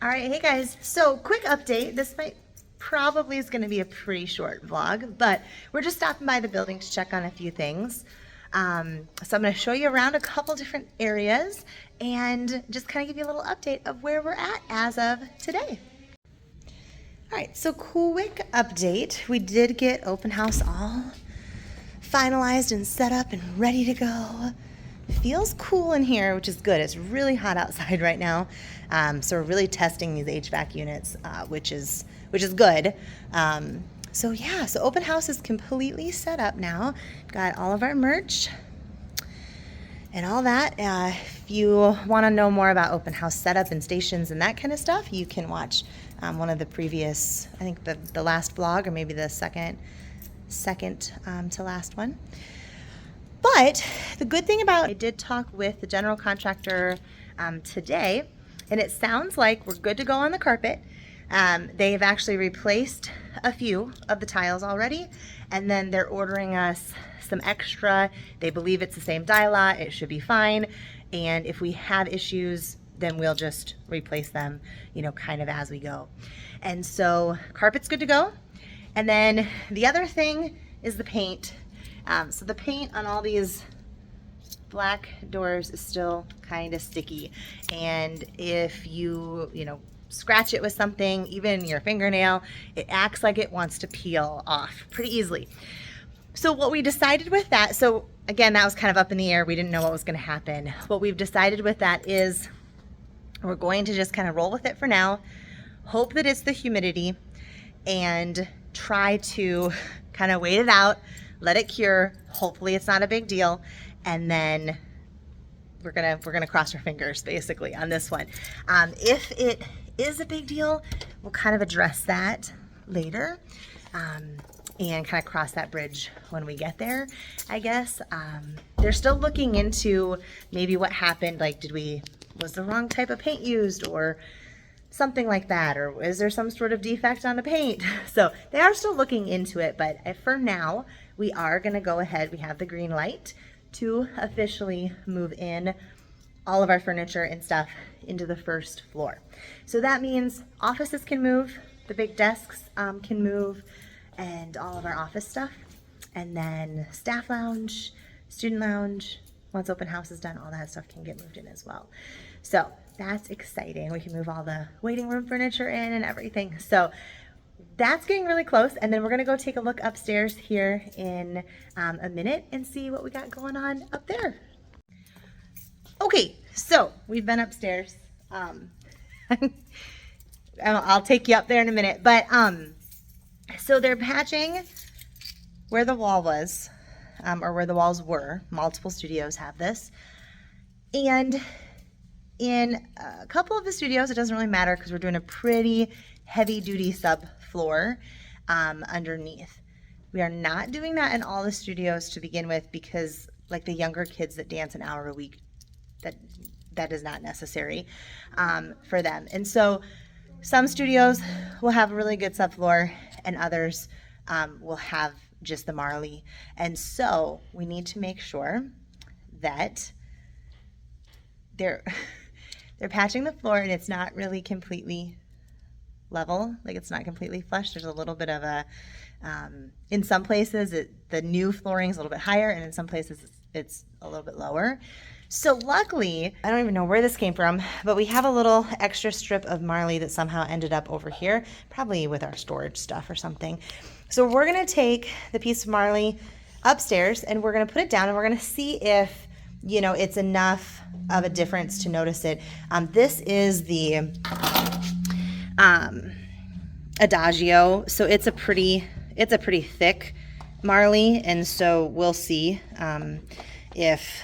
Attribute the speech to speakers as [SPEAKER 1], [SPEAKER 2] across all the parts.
[SPEAKER 1] All right, hey guys. So quick update. This probably is going to be a pretty short vlog, but we're just stopping by the building to check on a few things. So I'm going to show you around a couple different areas and just kind of give you a little update of where we're at as of today. All right, so quick update. We did get open house all finalized and set up and ready to go. Feels cool in here, which is good. It's really hot outside right now, so we're really testing these HVAC units, which is good. So yeah, so open house is completely set up now. Got all of our merch and all that. If you want to know more about open house setup and stations and that kind of stuff, you can watch one of the previous, I think the last vlog, or maybe the second to last one. But the good thing about, I did talk with the general contractor today, and it sounds like we're good to go on the carpet. They've actually replaced a few of the tiles already, and then they're ordering us some extra. They believe it's the same dye lot, it should be fine, and if we have issues, then we'll just replace them, you know, kind of as we go. And so carpet's good to go. And then the other thing is the paint. So the paint on all these black doors is still kind of sticky, and if you scratch it with something, even your fingernail, it acts like it wants to peel off pretty easily. So what we decided with that, so again, that was kind of up in the air, we didn't know what was going to happen. What we've decided with that is we're going to just kind of roll with it for now, hope that it's the humidity, and try to kind of wait it out, let it cure. Hopefully it's not a big deal, and then we're gonna cross our fingers basically on this one. If it is a big deal, we'll kind of address that later, and kind of cross that bridge when we get there, I guess. They're still looking into maybe what happened, like was the wrong type of paint used or something like that, or is there some sort of defect on the paint? So they are still looking into it, but for now, we are gonna go ahead. We have the green light to officially move in all of our furniture and stuff into the first floor. So that means offices can move, the big desks can move, and all of our office stuff. And then staff lounge, student lounge, once open house is done, all that stuff can get moved in as well. So that's exciting. We can move all the waiting room furniture in and everything. So that's getting really close. And then we're gonna go take a look upstairs here in a minute and see what we got going on up there. Okay, so we've been upstairs. I'll take you up there in a minute. But so they're patching where the wall was, or where the walls were. Multiple studios have this. And in a couple of the studios, it doesn't really matter because we're doing a pretty heavy-duty subfloor underneath. We are not doing that in all the studios to begin with because, like, the younger kids that dance an hour a week, that is not necessary for them. And so some studios will have a really good subfloor, and others will have just the marley. And so we need to make sure that they're patching the floor and it's not really completely level, like it's not completely flush. There's a little bit of a, in some places the new flooring is a little bit higher, and in some places it's a little bit lower. So luckily, I don't even know where this came from, but we have a little extra strip of marley that somehow ended up over here, probably with our storage stuff or something. So we're gonna take the piece of marley upstairs and we're gonna put it down, and we're gonna see if it's enough of a difference to notice it. This is the Adagio, so it's a pretty thick marley, and so we'll see if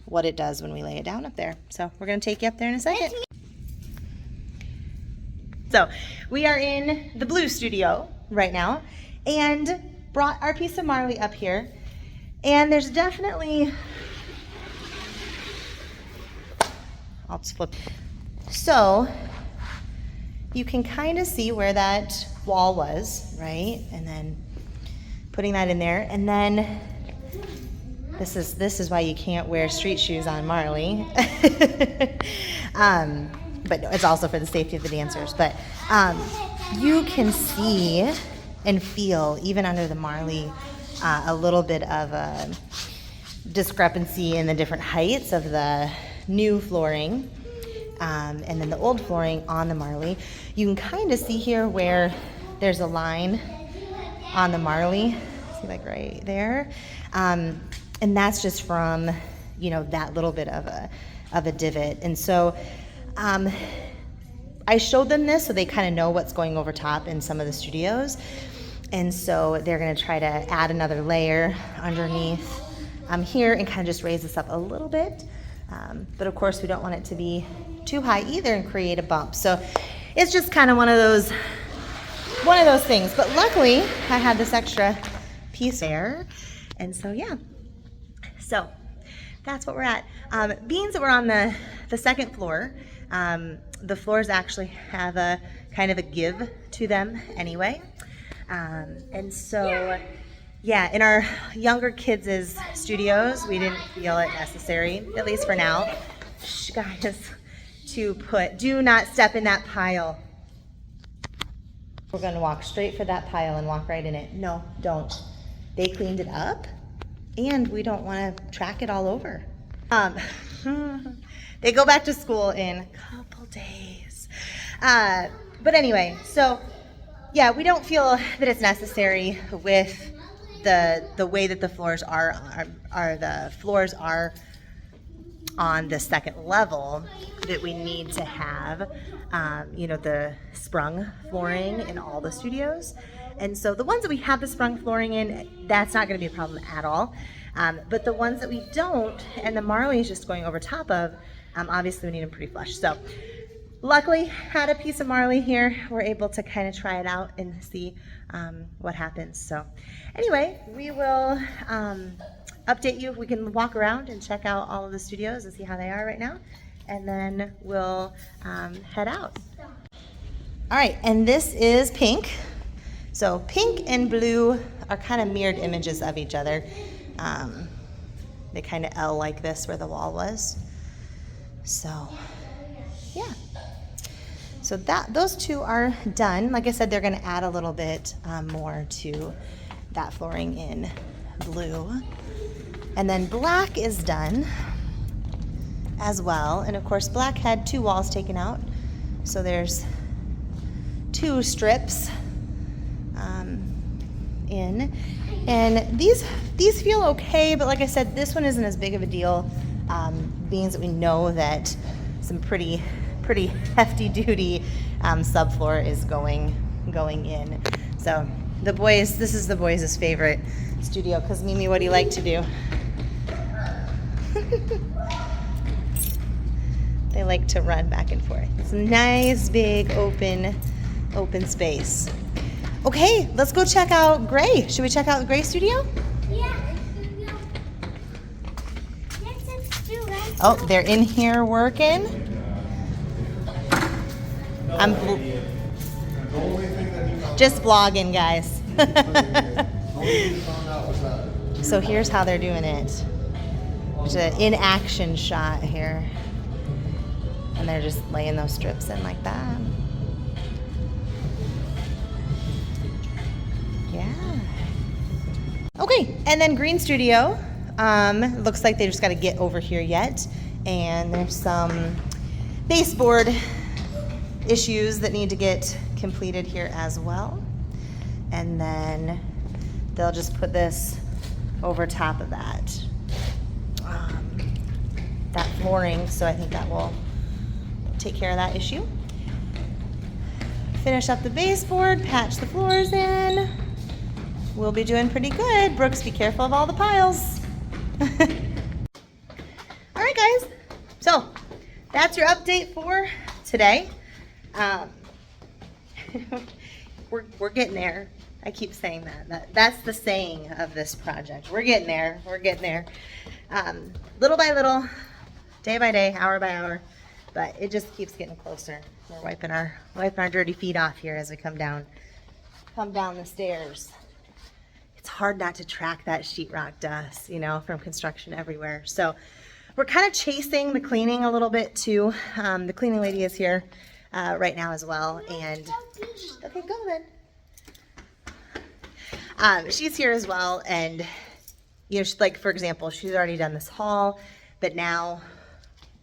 [SPEAKER 1] what it does when we lay it down up there. So we're gonna take you up there in a second. So we are in the blue studio right now and brought our piece of marley up here, and there's definitely, I'll just flip. So you can kind of see where that wall was, right? And then putting that in there, and then this is why you can't wear street shoes on marley. but it's also for the safety of the dancers. But you can see and feel, even under the marley, a little bit of a discrepancy in the different heights of the new flooring and then the old flooring on the marley. You can kind of see here where there's a line on the marley, see, like right there, and that's just from, you know, that little bit of a divot. And so I showed them this so they kind of know what's going over top in some of the studios, and so they're going to try to add another layer underneath here and kind of just raise this up a little bit, but of course we don't want it to be too high either and create a bump. So it's just kind of one of those things. But luckily I had this extra piece there, and so yeah, so that's what we're at. Being that we're on the second floor, the floors actually have a kind of a give to them anyway, and so yeah, in our younger kids' studios, we didn't feel it necessary, at least for now, guys, to do not step in that pile. We're gonna walk straight for that pile and walk right in it. No, don't. They cleaned it up, and we don't wanna track it all over. They go back to school in a couple days. But anyway, so yeah, we don't feel that it's necessary with the way that the floors are on the second level, that we need to have you know, the sprung flooring in all the studios. And so the ones that we have the sprung flooring in, that's not going to be a problem at all. But the ones that we don't, and the marley is just going over top of, obviously we need them pretty flush. So luckily had a piece of marley here. We're able to kind of try it out and see what happens. So anyway, we will update you. We can walk around and check out all of the studios and see how they are right now, and then we'll head out. All right, and this is pink. So pink and blue are kind of mirrored images of each other. They kind of L like this where the wall was. So yeah. So those two are done. Like I said, they're going to add a little bit more to that flooring in blue. And then black is done as well. And of course, black had 2 walls taken out. So there's 2 strips in. And these feel okay, but like I said, this one isn't as big of a deal, being that we know that some pretty hefty duty subfloor is going in. So the boys, this is the boys' favorite studio, because Mimi, what do you like to do? They like to run back and forth. It's a nice big open space. Okay, let's go check out Gray. Should we check out the Gray studio?
[SPEAKER 2] Yeah.
[SPEAKER 1] Oh, they're in here working. I'm just vlogging, guys. So here's how they're doing it. There's an in-action shot here. And they're just laying those strips in like that. Yeah. Okay, and then Green Studio. Looks like they just got to get over here yet. And there's some baseboard issues that need to get completed here as well. And then they'll just put this over top of that flooring. So I think that will take care of that issue. Finish up the baseboard, patch the floors in. We'll be doing pretty good. Brooks, be careful of all the piles. All right, guys. So that's your update for today. We're getting there. I keep saying that's the saying of this project. We're getting there. We're getting there. Little by little, day by day, hour by hour, but it just keeps getting closer. We're wiping our dirty feet off here as we come down the stairs. It's hard not to track that sheetrock dust, you know, from construction everywhere. So we're kind of chasing the cleaning a little bit too. The cleaning lady is here right now as well, and okay, go then. She's here as well, and you know, like for example, she's already done this hall, but now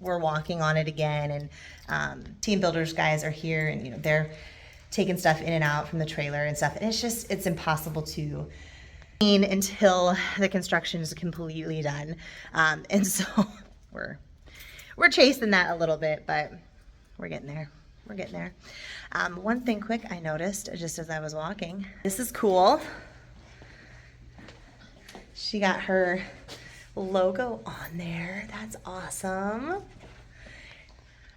[SPEAKER 1] we're walking on it again, and team builders guys are here, and you know, they're taking stuff in and out from the trailer and stuff, and it's impossible to clean until the construction is completely done, and so we're chasing that a little bit, but we're getting there. We're getting there. One thing quick I noticed just as I was walking, this is cool. She got her logo on there. That's awesome.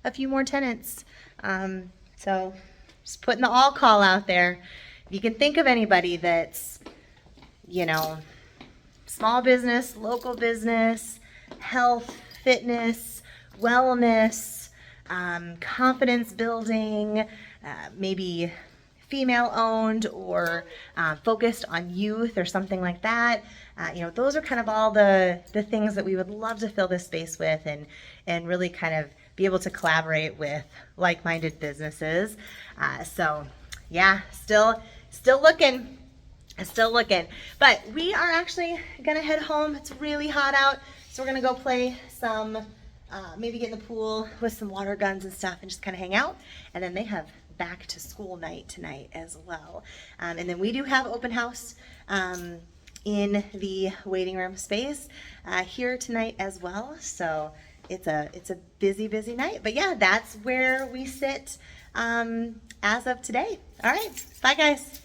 [SPEAKER 1] A few more tenants. So just putting the all call out there. If you can think of anybody that's, you know, small business, local business, health, fitness, wellness, confidence building, maybe female owned or focused on youth or something like that. You know, those are kind of all the things that we would love to fill this space with, and really kind of be able to collaborate with like-minded businesses. So yeah, still looking. But we are actually gonna head home. It's really hot out, so we're gonna go play some, maybe get in the pool with some water guns and stuff and just kind of hang out. And then they have back to school night tonight as well. And then we do have open house in the waiting room space here tonight as well. So it's a busy night. But yeah, that's where we sit as of today. All right, bye guys.